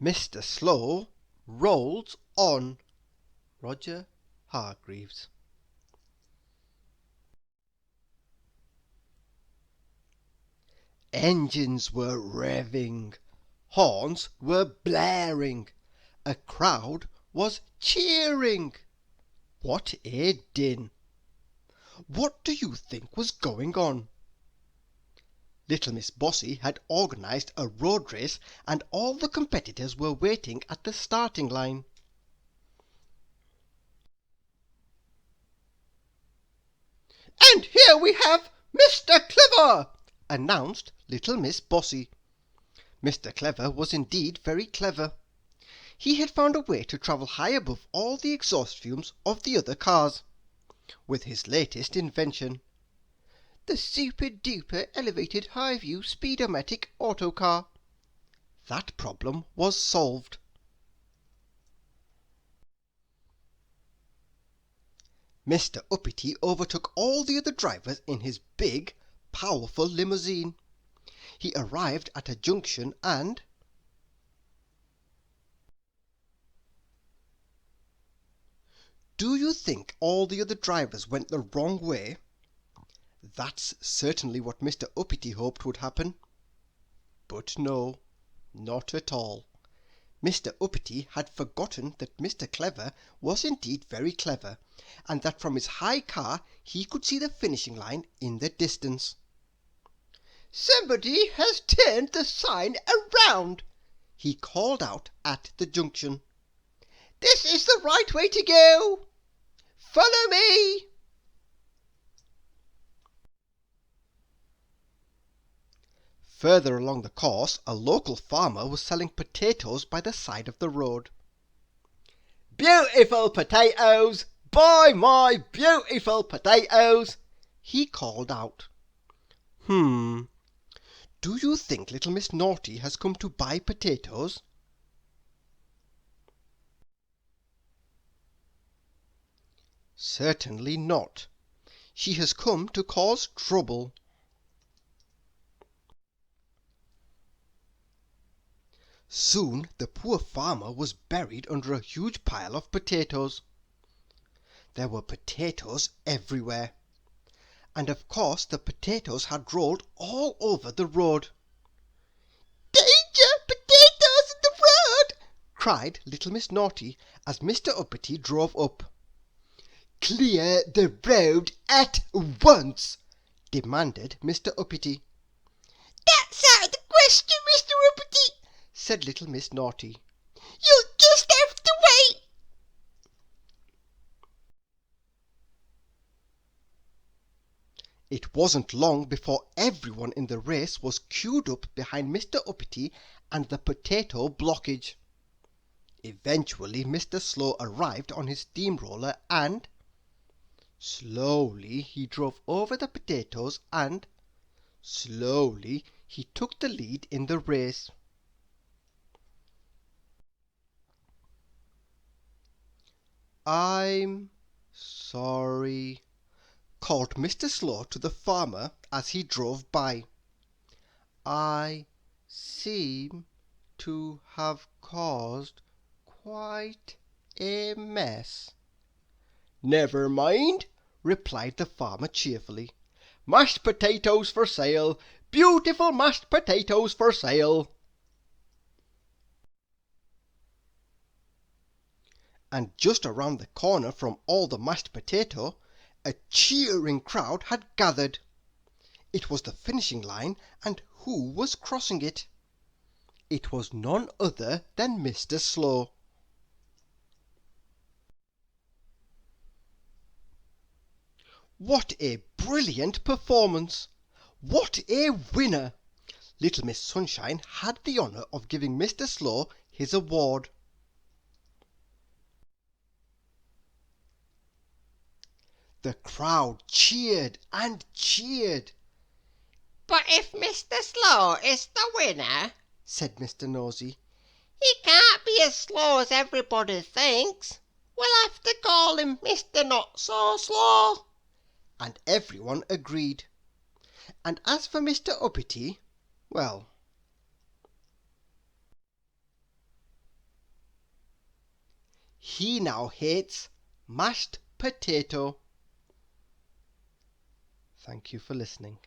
Mr. Slow rolls on. Roger Hargreaves. Engines were revving, horns were blaring, a crowd was cheering. What a din! What do you think was going on? Little Miss Bossy had organised a road race, and all the competitors were waiting at the starting line. "And here we have Mr. Clever!" announced little Miss Bossy. Mr. Clever was indeed very clever. He had found a way to travel high above all the exhaust fumes of the other cars, with his latest invention, the super-duper elevated high-view speedomatic autocar. That problem was solved. Mr. Uppity overtook all the other drivers in his big, powerful limousine. He arrived at a junction and... Do you think all the other drivers went the wrong way? That's certainly what Mr. Uppity hoped would happen. But no, not at all. Mr. Uppity had forgotten that Mr. Clever was indeed very clever, and that from his high car he could see the finishing line in the distance. "Somebody has turned the sign around," he called out at the junction. "This is the right way to go. Follow me." Further along the course, a local farmer was selling potatoes by the side of the road. "Beautiful potatoes! Buy my beautiful potatoes!" he called out. Do you think little Miss Naughty has come to buy potatoes? Certainly not. She has come to cause trouble. Soon the poor farmer was buried under a huge pile of potatoes. There were potatoes everywhere, and of course the potatoes had rolled all over the road. "Danger! Potatoes in the road!" cried little Miss Naughty as Mr. Uppity drove up. "Clear the road at once!" demanded Mr. Uppity. "That's out of the question, Mr. Uppity," said little Miss Naughty. "You'll just have to wait." It wasn't long before everyone in the race was queued up behind Mr. Uppity and the potato blockage. Eventually Mr. Slow arrived on his steamroller and... Slowly he drove over the potatoes and slowly he took the lead in the race. "I'm sorry," called Mr. Slow to the farmer as he drove by. "I seem to have caused quite a mess." "Never mind," replied the farmer cheerfully. "Mashed potatoes for sale! Beautiful mashed potatoes for sale!" And just around the corner from all the mashed potato, a cheering crowd had gathered. It was the finishing line, and who was crossing it? It was none other than Mr. Slow. What a brilliant performance! What a winner! Little Miss Sunshine had the honour of giving Mr. Slow his award. The crowd cheered and cheered. "But if Mr. Slow is the winner," said Mr. Nosey, "he can't be as slow as everybody thinks. We'll have to call him Mr. Not So Slow." And everyone agreed. And as for Mr. Uppity, well... he now hates mashed potato. Thank you for listening.